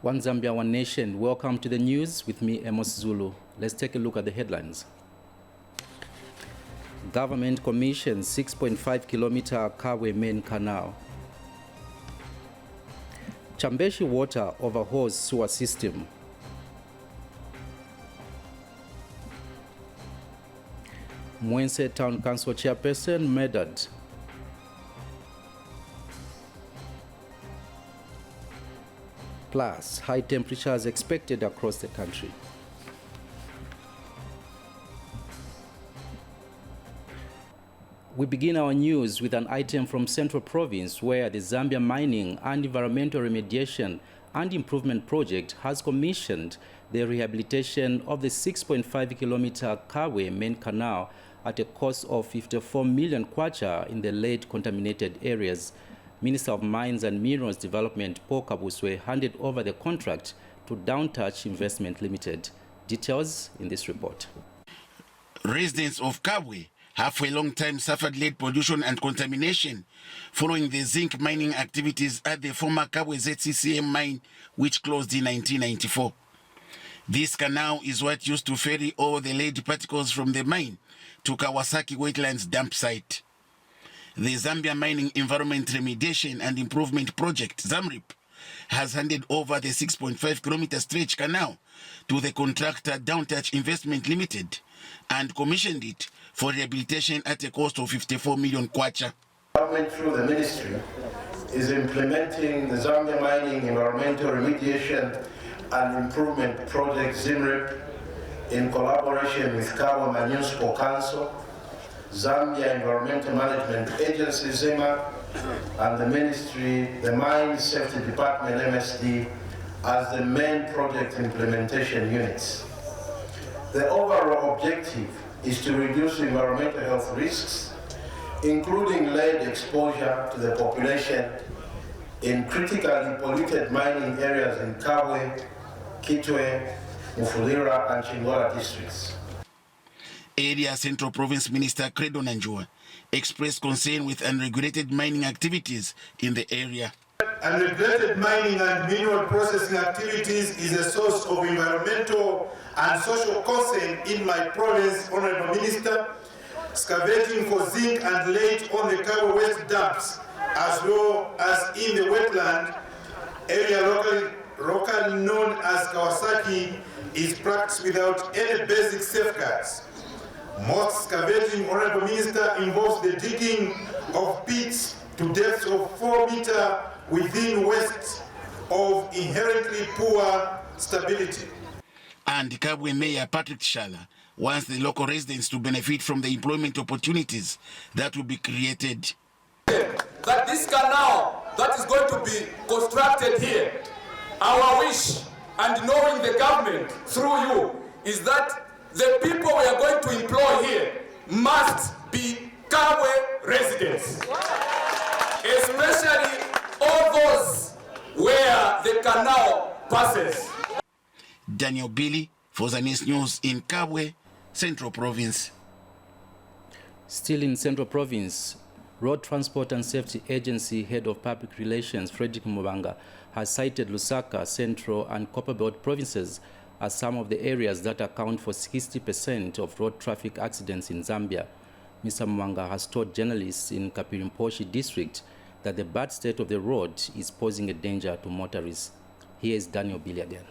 One Zambia, One Nation. Welcome to the news with me, Amos Zulu. Let's take a look at the headlines. Government commissions 6.5-kilometer Kabwe main canal. Chambeshi water overhauls sewer system. Mwense Town Council chairperson murdered. Plus, high temperatures expected across the country. We begin our news with an item from Central Province where the Zambia Mining and Environmental Remediation and Improvement Project has commissioned the rehabilitation of the 6.5-kilometer Kabwe main canal at a cost of 54 million kwacha in the lead contaminated areas. Minister of Mines and Minerals Development Paul Kabuswe handed over the contract to Downtouch Investment Limited. Details in this report. Residents of Kabwe have for a long time suffered lead pollution and contamination following the zinc mining activities at the former Kabwe ZCCM mine, which closed in 1994. This canal is what used to ferry all the lead particles from the mine to Kawasaki Wetlands dump site. The Zambia Mining Environment Remediation and Improvement Project, ZAMRIP, has handed over the 6.5-kilometer stretch canal to the contractor Downtouch Investment Limited and commissioned it for rehabilitation at a cost of 54 million kwacha. Government through the ministry is implementing the Zambia Mining Environmental Remediation and Improvement Project, ZAMRIP, in collaboration with Kabwe Municipal Council, Zambia Environmental Management Agency, ZEMA, and the Ministry, the Mine Safety Department, MSD, as the main project implementation units. The overall objective is to reduce environmental health risks, including lead exposure to the population in critically polluted mining areas in Kabwe, Kitwe, Mufulira, and Chingola districts. Area Central Province Minister Credo Nanjua expressed concern with unregulated mining activities in the area. Unregulated mining and mineral processing activities is a source of environmental and social concern in my province, Honorable Minister. Excavating for zinc and lead on the Kabwe West dumps, as well as in the wetland area locally known as Kawasaki, is practiced without any basic safeguards. Most excavating, Honorable Minister, involves the digging of pits to depths of 4 meters within west of inherently poor stability. And Kabwe Mayor Patrick Shala wants the local residents to benefit from the employment opportunities that will be created. That this canal that is going to be constructed here, our wish and knowing the government through you is that the people we are going to employ here must be Kabwe residents, especially all those where the canal passes. Daniel Billy for Zanis News in Kabwe, Central Province. Still in Central Province, Road Transport and Safety Agency Head of Public Relations Frederick Mubanga has cited Lusaka, Central and Copperbelt provinces as some of the areas that account for 60% of road traffic accidents in Zambia. Mr. Mubanga has told journalists in Kapirimposhi district that the bad state of the road is posing a danger to motorists. Here is Daniel Billy again.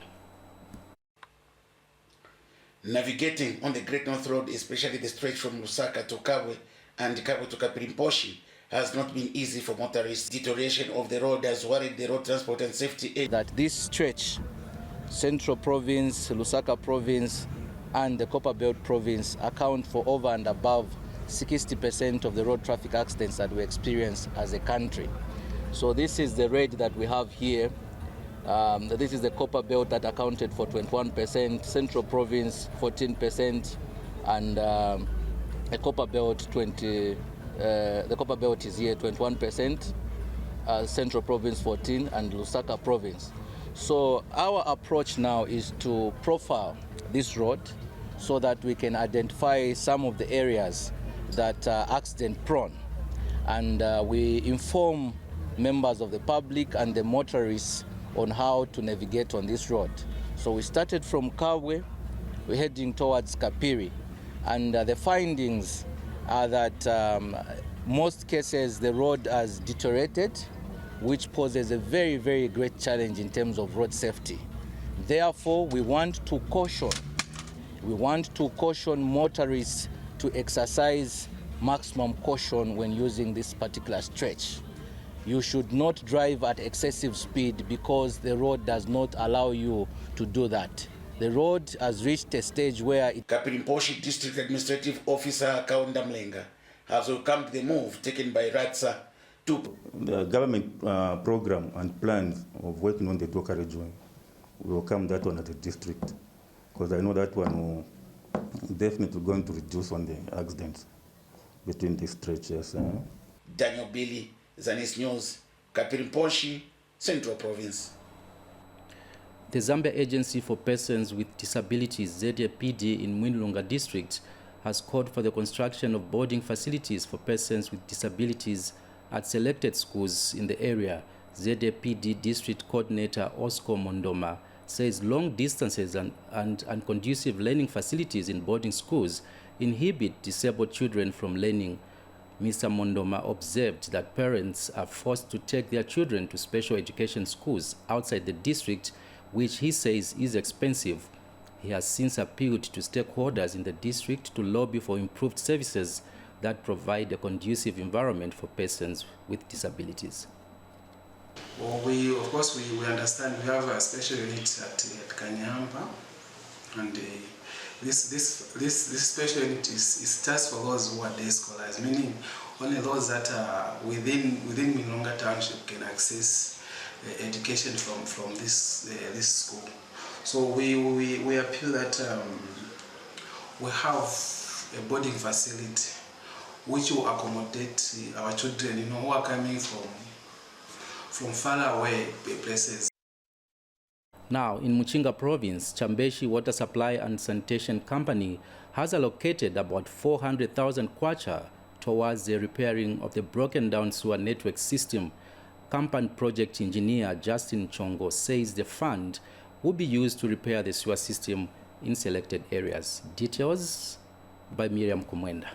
Navigating on the Great North Road, especially the stretch from Lusaka to Kabwe and Kabwe to Kapirimposhi, has not been easy for motorists. Deterioration of the road has worried the Road Transport and Safety. That this stretch, Central Province, Lusaka Province, and the Copperbelt Province account for over and above 60% of the road traffic accidents that we experience as a country. So this is the rate that we have here. This is the Copperbelt that accounted for 21%, Central Province 14%, and the Copperbelt the Copperbelt is here 21%, Central Province 14%, and Lusaka Province. So our approach now is to profile this road so that we can identify some of the areas that are accident prone, and we inform members of the public and the motorists on how to navigate on this road. So we started from Kabwe, we're heading towards Kapiri, and the findings are that most cases the road has deteriorated, which poses a very, very great challenge in terms of road safety. Therefore, we want to caution motorists to exercise maximum caution when using this particular stretch. You should not drive at excessive speed because the road does not allow you to do that. The road has reached a stage where Kapirimposhi District Administrative Officer Kaunda Mlenga has welcomed the move taken by RATSA to the government program and plans of working on the dual carriageway. We welcome that one at the district because I know that one will definitely going to reduce on the accidents between these stretches. Daniel Billy, Zanis News, Kapirimposhi, Central Province. The Zambia Agency for Persons with Disabilities, ZAPD, in Mwinilunga District has called for the construction of boarding facilities for persons with disabilities at selected schools in the area. ZAPD District Coordinator Oscar Mondoma says long distances and unconducive learning facilities in boarding schools inhibit disabled children from learning. Mr. Mondoma observed that parents are forced to take their children to special education schools outside the district, which he says is expensive. He has since appealed to stakeholders in the district to lobby for improved services that provide a conducive environment for persons with disabilities. Well, we understand we have a special unit at Kanyamba, and this special unit is just for those who are day scholars, meaning only those that are within Minonga Township can access education from this school. So we appeal that we have a boarding facility which will accommodate our children, who are coming from far away places. Now, in Muchinga Province, Chambeshi Water Supply and Sanitation Company has allocated about 400,000 kwacha towards the repairing of the broken down sewer network system. Company project engineer Justin Chongo says the fund will be used to repair the sewer system in selected areas. Details by Miriam Kumwenda.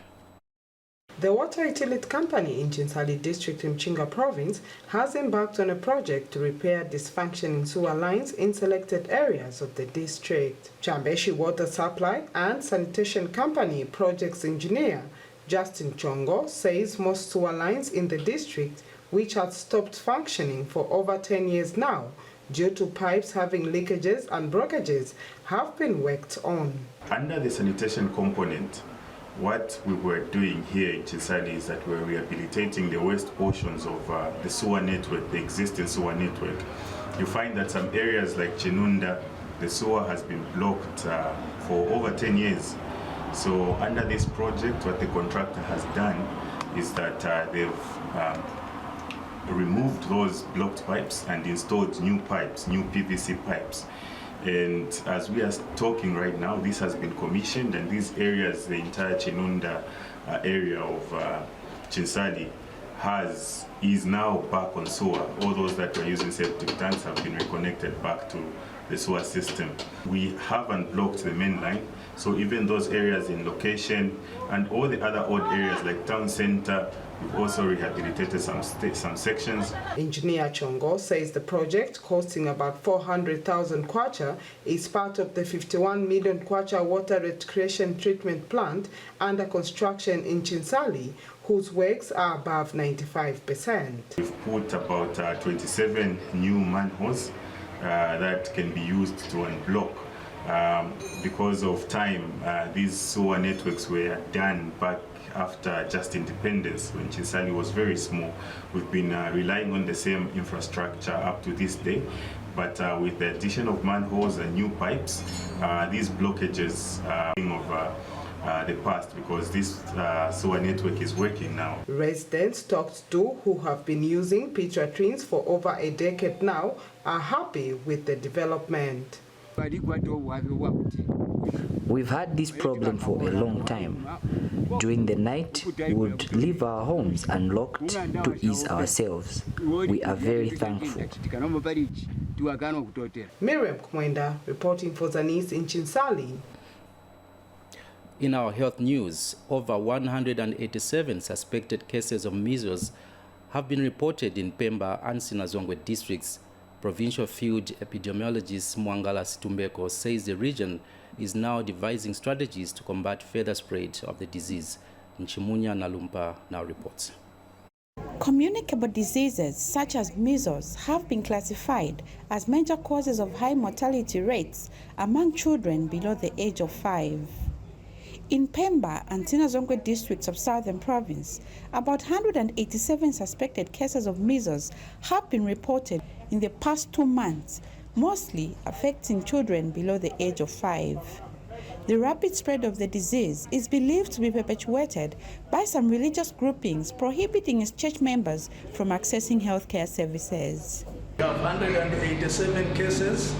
The water utility company in Chinsali district in Muchinga province has embarked on a project to repair dysfunctioning sewer lines in selected areas of the district. Chambeshi Water Supply and Sanitation Company projects engineer Justin Chongo says most sewer lines in the district, which had stopped functioning for over 10 years now due to pipes having leakages and blockages, have been worked on. Under the sanitation component, what we were doing here in Chinsali is that we're rehabilitating the waste portions of the sewer network, the existing sewer network. You find that some areas like Chinunda, the sewer has been blocked for over 10 years. So under this project, what the contractor has done is that they've removed those blocked pipes and installed new pipes, new PVC pipes. And as we are talking right now, this has been commissioned, and these areas, the entire Chinunda area of Chinsali is now back on sewer. All those that were using septic tanks have been reconnected back to the sewer system. We haven't blocked the main line, so even those areas in location and all the other odd areas like town center, we've also rehabilitated some sections. Engineer Chongo says the project, costing about 400,000 kwacha, is part of the 51 million kwacha water recreation treatment plant under construction in Chinsali, whose works are above 95%. We've put about 27 new manholes that can be used to unblock. Because of time, these sewer networks were done back after just independence, when Chinsali was very small. We've been relying on the same infrastructure up to this day, but with the addition of manholes and new pipes, these blockages are of the past, because this sewer network is working now. Residents talked to, who have been using pit latrines for over a decade now, are happy with the development. We've had this problem for a long time. During the night, we would leave our homes unlocked to ease ourselves. We are very thankful. Miriam Kumwenda reporting for Zanis in Chinsali. In our health news, over 187 suspected cases of measles have been reported in Pemba and Sinazongwe districts. Provincial field epidemiologist Mwangala Situmbeko says the region is now devising strategies to combat further spread of the disease. Nchimunya Nalumpa now reports. Communicable diseases such as measles have been classified as major causes of high mortality rates among children below the age of 5. In Pemba and Sinazongwe districts of Southern Province, about 187 suspected cases of measles have been reported in the past 2 months, mostly affecting children below the age of 5. The rapid spread of the disease is believed to be perpetuated by some religious groupings prohibiting its church members from accessing healthcare services. We have 187 cases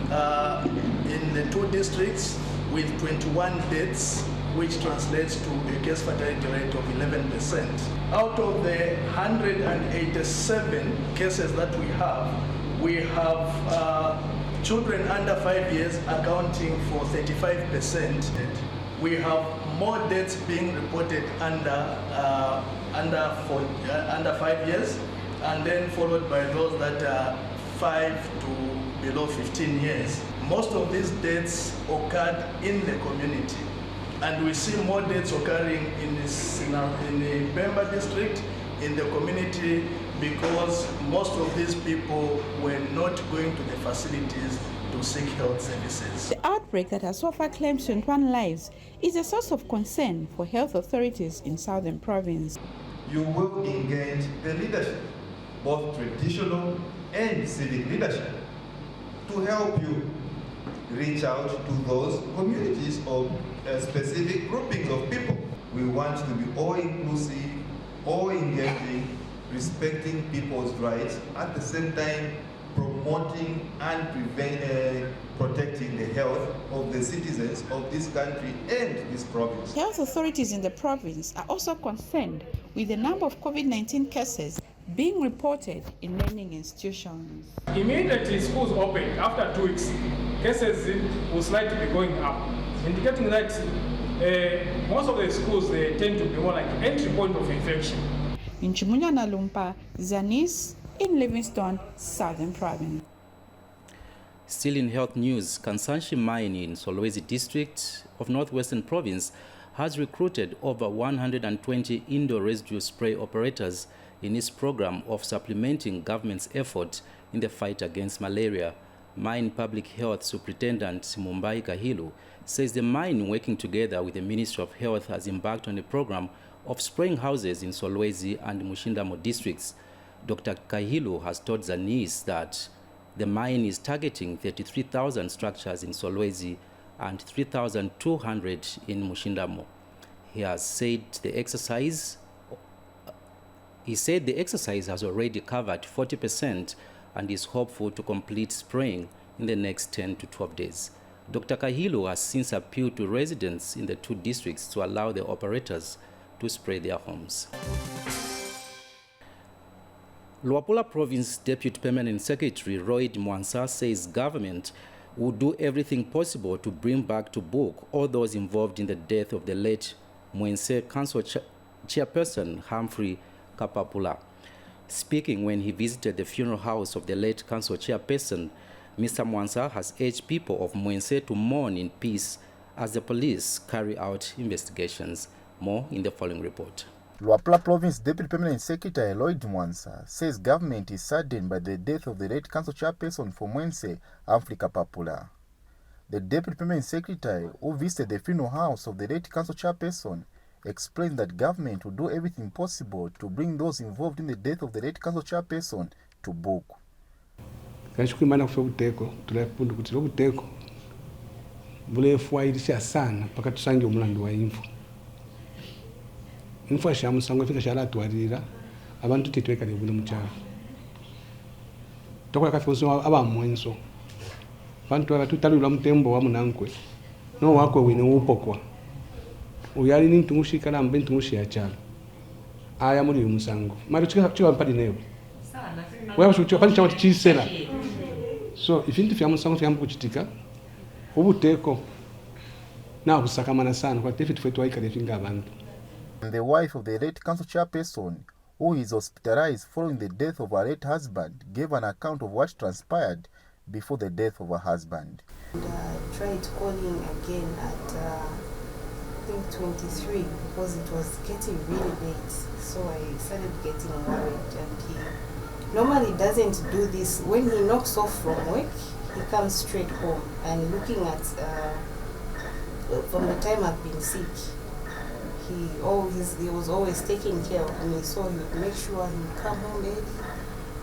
in the 2 districts with 21 deaths, which translates to a case fatality rate of 11%. Out of the 187 cases that we have children under 5 years accounting for 35%. We have more deaths being reported under 5 years, and then followed by those that are 5 to below 15 years. Most of these deaths occurred in the community, and we see more deaths occurring in the Pemba district, in the community, because most of these people were not going to the facilities to seek health services. The outbreak that has so far claimed 21 lives is a source of concern for health authorities in Southern Province. You will engage the leadership, both traditional and civic leadership, to help you reach out to those communities or specific groupings of people. We want to be all inclusive, all engaging, respecting people's rights, at the same time promoting and protecting the health of the citizens of this country and this province. Health authorities in the province are also concerned with the number of COVID-19 cases being reported in learning institutions. Immediately schools opened, after 2 weeks, cases will slightly be going up, indicating that most of the schools, they tend to be more like entry point of infection. In Chimunya Nalumpa, Zanis in Livingstone, Southern Province. Still in health news, Kansanshi Mine in Solwezi district of Northwestern Province has recruited over 120 indoor residue spray operators in its program of supplementing government's effort in the fight against malaria. Mine Public Health Superintendent Mumbai Kahilu says the mine, working together with the Ministry of Health, has embarked on a program of spraying houses in Solwezi and Mushindamo districts. Dr. Kahilu has told Zanis that the mine is targeting 33,000 structures in Solwezi and 3,200 in Mushindamo. He said the exercise has already covered 40% and is hopeful to complete spraying in the next 10 to 12 days. Dr. Kahilu has since appealed to residents in the 2 districts to allow the operators to spray their homes. Luapula Province Deputy Permanent Secretary Royd Mwansa says government will do everything possible to bring back to book all those involved in the death of the late Mwense Council Chairperson Humphrey Kapapula. Speaking when he visited the funeral house of the late Council Chairperson, Mr. Mwansa has urged people of Mwense to mourn in peace as the police carry out investigations. More in the following report. Luapula Province Deputy Permanent Secretary Lloyd Mwansa says government is saddened by the death of the late Council Chairperson for Mwense, Humphrey Kapapula. The Deputy Permanent Secretary, who visited the funeral house of the late Council Chairperson, explained that government will do everything possible to bring those involved in the death of the late Council Chairperson to book. Info shamusango fika shalatwarira abantu titweka lebule muchafu tokola kafiso aba mwenso bantu abatalula mutembo wa munankwe no wako wine upokwa uyali ni tumushikala mbe tumushia cyane aya muri uyu musango mari chika mpadi neyo wewe shucho pali chama chisela so ifintu vya musango vyambu kuchitika ubuteko na kusakamana sana kwa tefi tufetu waikale finga abantu. The wife of the late council chairperson, who is hospitalized following the death of her late husband, gave an account of what transpired before the death of her husband. And I tried calling again at I think 23 because it was getting really late. So I started getting worried, and he normally doesn't do this. When he knocks off from work, he comes straight home, and looking at from the time I've been sick, he was always taking care of me, so he would make sure he would come home early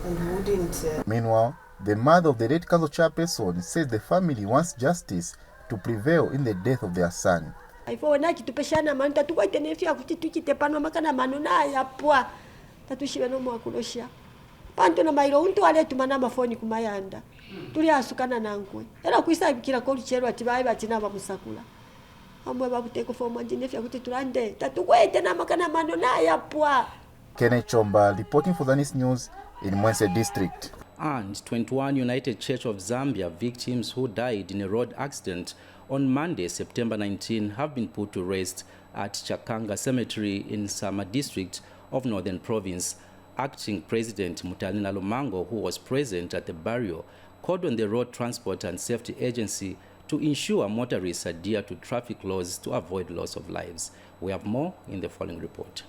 and he wouldn't. Meanwhile, the mother of the late council chairperson says the family wants justice to prevail in the death of their son. Panto na mailo untu ale tumana mafoni kumayanda tuli asukana nangwe era kuisa kila ko chero atibai batina bamusakula amwe babuteko fo manjine fya kuti tulande tatukwete na makana mano na yapwa. Kenneth Chomba reporting for Zanis News in Mwense district. And 21 United Church of Zambia victims who died in a road accident on Monday, September 19, have been put to rest at Chakanga Cemetery in Sama district of Northern Province. Acting President Mutalina Lumango, who was present at the burial, called on the Road Transport and Safety Agency to ensure motorists adhere to traffic laws to avoid loss of lives. We have more in the following report.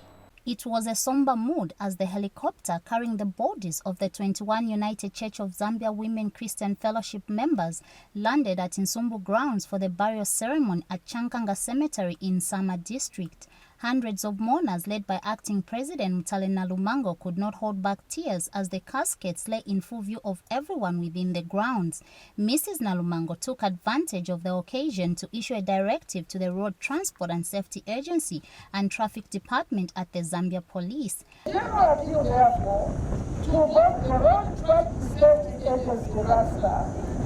It was a somber mood as the helicopter carrying the bodies of the 21 United Church of Zambia Women Christian Fellowship members landed at Nsumbu grounds for the burial ceremony at Chankanga Cemetery in Sama district. Hundreds of mourners led by acting President Mutalina Lumango could not hold back tears as the caskets lay in full view of everyone within the grounds. Mrs. Nalumango took advantage of the occasion to issue a directive to the Road Transport and Safety Agency and Traffic Department at the Zambia Police. General appeal, therefore, to both the Road Traffic Safety Agency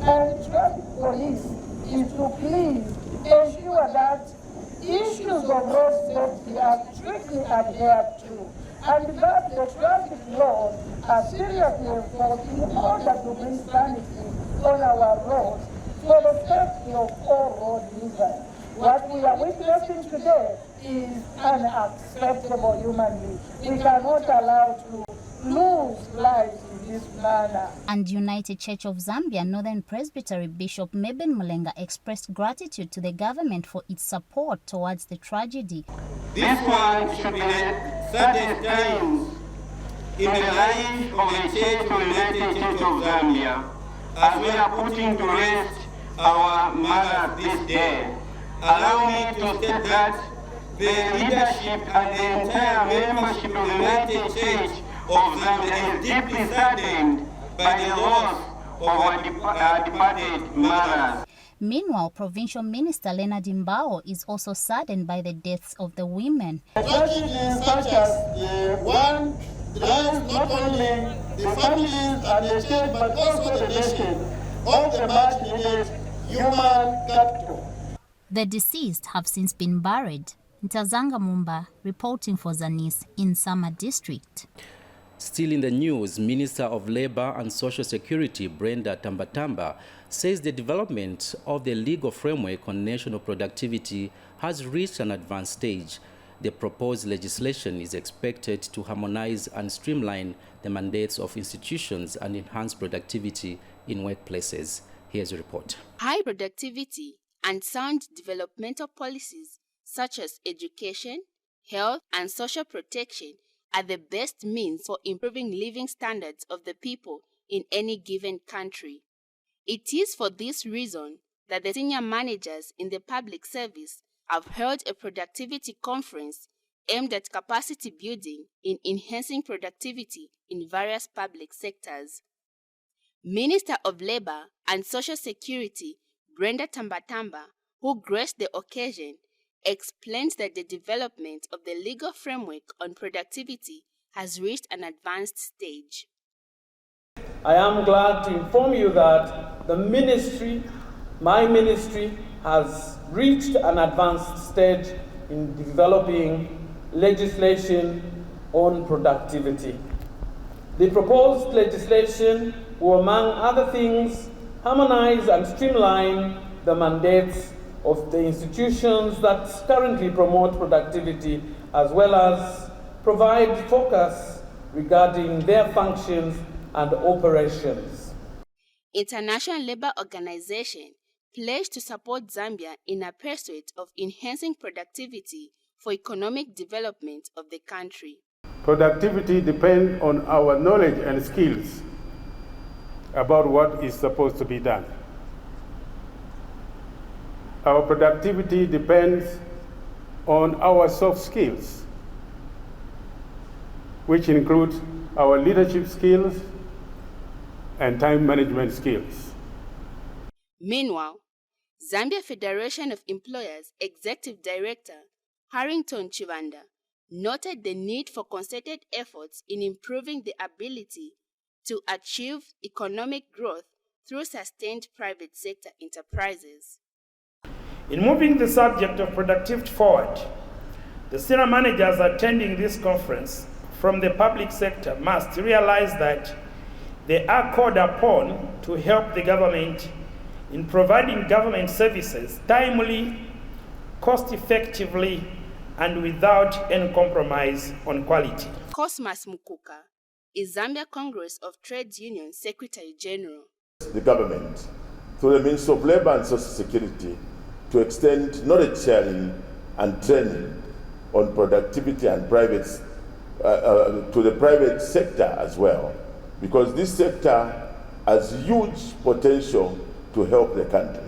and Traffic Police is to please ensure that issues of road safety are strictly adhered to, and that the traffic laws are seriously enforced in order to bring sanity on our roads for the safety of all road users. What we are witnessing today is unacceptable humanly. We cannot allow to lose lives in this manner. And United Church of Zambia Northern Presbytery Bishop Meben Mulenga expressed gratitude to the government for its support towards the tragedy. This one should be the saddest times in the life of the Church of United Church of Zambia, as we are putting to rest our mothers this day. Allow me to state that the leadership and the entire membership of the United Church of Zambia is deeply saddened by the loss of our departed mothers. Meanwhile, Provincial Minister Leonard Mbao is also saddened by the deaths of the women. Tragedies such as the one drives not only the families and the state but also the nation of the much needed human capital. The deceased have since been buried. Ntazanga Mumba reporting for Zanis in Sama district. Still in the news, Minister of Labour and Social Security Brenda Tambatamba says the development of the legal framework on national productivity has reached an advanced stage. The proposed legislation is expected to harmonize and streamline the mandates of institutions and enhance productivity in workplaces. Here's a report. High productivity and sound developmental policies such as education, health, and social protection are the best means for improving living standards of the people in any given country. It is for this reason that the senior managers in the public service have held a productivity conference aimed at capacity building in enhancing productivity in various public sectors. Minister of Labour and Social Security Brenda Tambatamba, who graced the occasion, explains that the development of the legal framework on productivity has reached an advanced stage. I am glad to inform you that the ministry, my ministry, has reached an advanced stage in developing legislation on productivity. The proposed legislation will, among other things, harmonize and streamline the mandates of the institutions that currently promote productivity, as well as provide focus regarding their functions and operations. International Labour Organization pledged to support Zambia in a pursuit of enhancing productivity for economic development of the country. Productivity depends on our knowledge and skills about what is supposed to be done. Our productivity depends on our soft skills, which include our leadership skills and time management skills. Meanwhile, Zambia Federation of Employers Executive Director Harrington Chivanda noted the need for concerted efforts in improving the ability to achieve economic growth through sustained private sector enterprises. In moving the subject of productivity forward, the senior managers attending this conference from the public sector must realize that they are called upon to help the government in providing government services timely, cost-effectively, and without any compromise on quality. Cosmas Mukuka is Zambia Congress of Trades Union Secretary General. The government, through the Ministry of Labour and Social Security, to extend knowledge sharing and training on productivity and private to the private sector as well, because this sector has huge potential to help the country.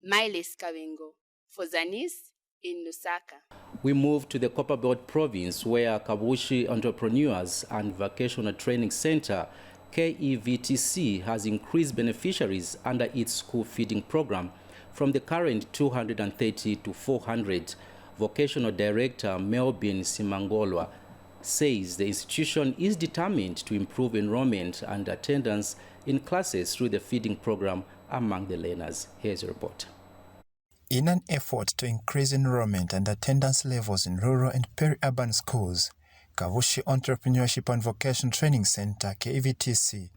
Miles Kawengo for Zanis in Lusaka. We move to the Copperbelt province, where Kabushi Entrepreneurs and Vocational Training Center, KEVTC, has increased beneficiaries under its school feeding program from the current 230 to 400. Vocational Director Melvin Simangolwa says the institution is determined to improve enrollment and attendance in classes through the feeding program among the learners. Here's a report. In an effort to increase enrollment and attendance levels in rural and peri-urban schools, Kavushi Entrepreneurship and Vocational Training Center, KVTC,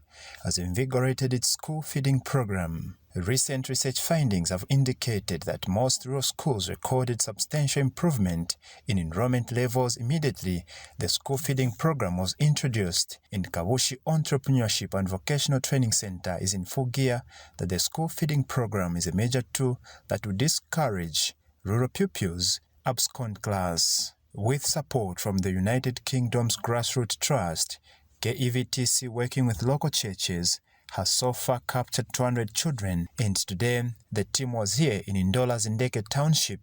has invigorated its school feeding program. Recent research findings have indicated that most rural schools recorded substantial improvement in enrollment levels immediately the school feeding program was introduced. In Kavushi Entrepreneurship and Vocational Training Center is in full gear that the school feeding program is a major tool that will discourage rural pupils abscond class. With support from the United Kingdom's Grassroots Trust, KEVTC, working with local churches, has so far captured 200 children, and today the team was here in Indola's Ndeke Township,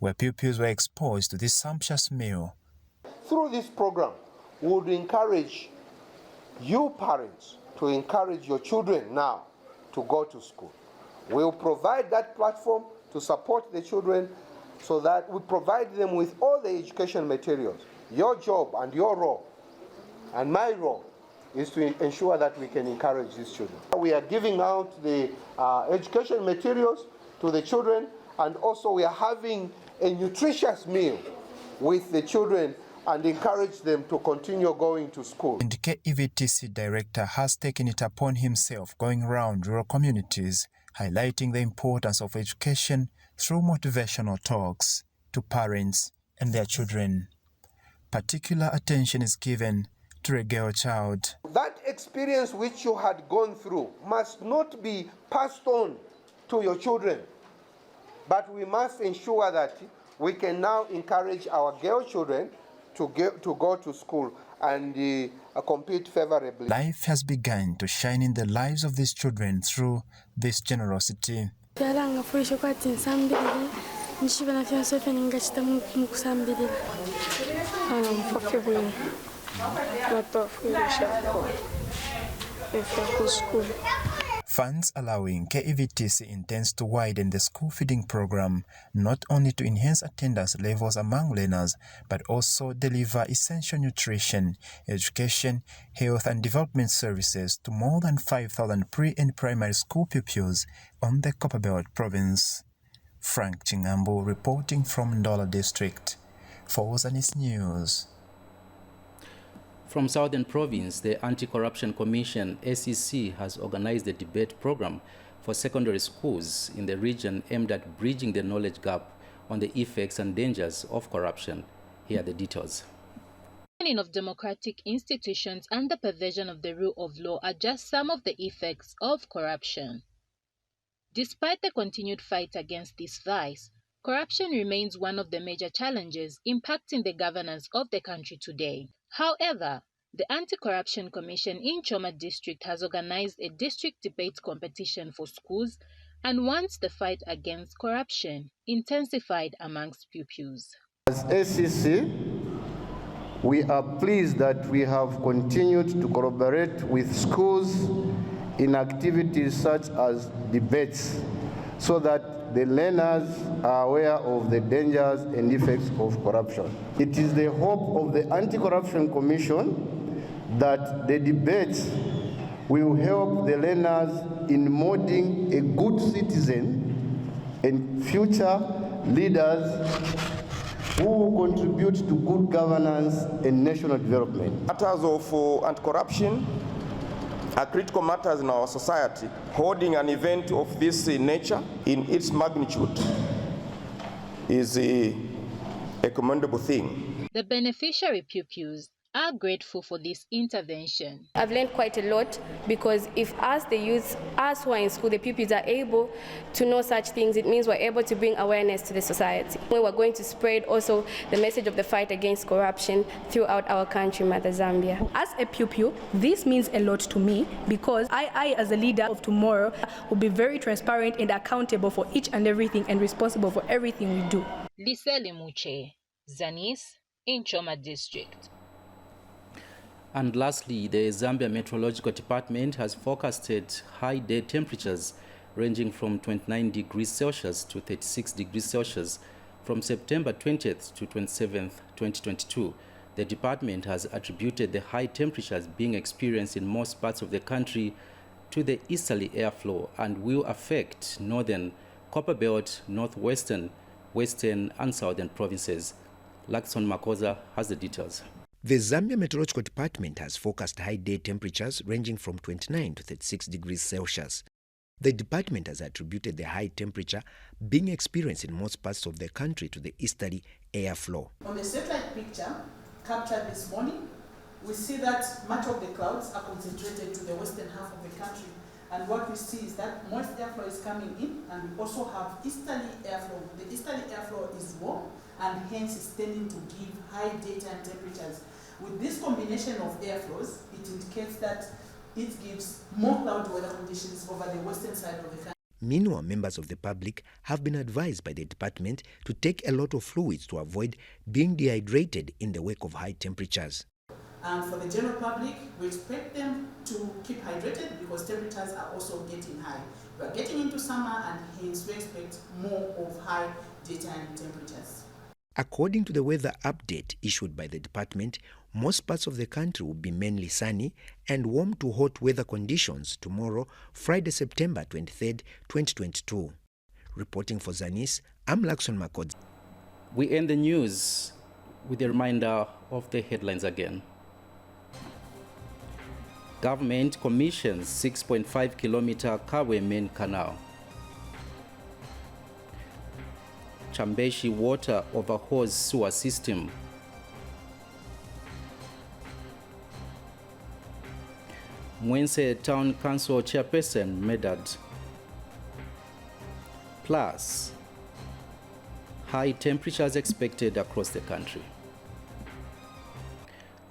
where pupils were exposed to this sumptuous meal. Through this program, we would encourage you parents to encourage your children now to go to school. We'll provide that platform to support the children so that we provide them with all the education materials. Your job and your role and my role is to ensure that we can encourage these children. We are giving out the education materials to the children, and also we are having a nutritious meal with the children and encourage them to continue going to school. And KEVTC director has taken it upon himself going around rural communities, highlighting the importance of education through motivational talks to parents and their children. Particular attention is given to a girl child. That experience which you had gone through must not be passed on to your children, but we must ensure that we can now encourage our girl children to go to school and compete favorably. Life has begun to shine in the lives of these children through this generosity. Funds allowing KEVTC intends to widen the school feeding program, not only to enhance attendance levels among learners, but also deliver essential nutrition, education, health and development services to more than 5,000 pre- and primary school pupils on the Copperbelt province. Frank Chingambo reporting from Ndola District for Zanis News. From Southern Province, the Anti-Corruption Commission, ACC, has organized a debate program for secondary schools in the region aimed at bridging the knowledge gap on the effects and dangers of corruption. Here are the details. Of democratic institutions and the perversion of the rule of law are just some of the effects of corruption. Despite the continued fight against this vice, corruption remains one of the major challenges impacting the governance of the country today. However, the Anti-Corruption Commission in Choma District has organized a district debate competition for schools and wants the fight against corruption intensified amongst pupils. As ACC, we are pleased that we have continued to collaborate with schools in activities such as debates so that the learners are aware of the dangers and effects of corruption. It is the hope of the Anti-Corruption Commission that the debates will help the learners in molding a good citizen and future leaders who will contribute to good governance and national development. Matters of anti-corruption are critical matters in our society. Holding an event of this nature in its magnitude is a commendable thing. The beneficiary pupils are grateful for this intervention. I've learned quite a lot because if us, the youth, us who are in school, the pupils are able to know such things, it means we're able to bring awareness to the society. We're going to spread also the message of the fight against corruption throughout our country, Mother Zambia. As a pupil, this means a lot to me because I as a leader of tomorrow, will be very transparent and accountable for each and everything and responsible for everything we do. Liseli Muche, Zanis, in Choma District. And lastly, the Zambia Meteorological Department has forecasted high day temperatures ranging from 29 degrees Celsius to 36 degrees Celsius from September 20th to 27th, 2022. The department has attributed the high temperatures being experienced in most parts of the country to the easterly airflow and will affect northern, Copperbelt, northwestern, western and southern provinces. Lakson Makosa has the details. The Zambia Meteorological Department has forecast high day temperatures ranging from 29 to 36 degrees Celsius. The department has attributed the high temperature being experienced in most parts of the country to the easterly airflow. On the satellite picture captured this morning, we see that much of the clouds are concentrated to the western half of the country. And what we see is that moist airflow is coming in, and we also have easterly airflow. The easterly airflow is warm and hence is tending to give high daytime temperatures. With this combination of airflows, it indicates that it gives more cloudy weather conditions over the western side of the country. Meanwhile, members of the public have been advised by the department to take a lot of fluids to avoid being dehydrated in the wake of high temperatures. And for the general public, we expect them to keep hydrated because temperatures are also getting high. We are getting into summer and hence we expect more of high daytime temperatures. According to the weather update issued by the department, most parts of the country will be mainly sunny and warm to hot weather conditions tomorrow, Friday, September 23rd, 2022. Reporting for Zanis, I'm Lakson Makosa. We end the news with a reminder of the headlines again. Government commissions 6.5-kilometer Kawe Main Canal. Chambeshi water overhauls sewer system. Mwense Town Council chairperson murdered. Plus, high temperatures expected across the country.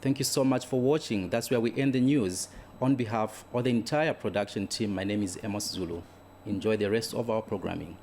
Thank you so much for watching. That's where we end the news. On behalf of the entire production team, my name is Amos Zulu. Enjoy the rest of our programming.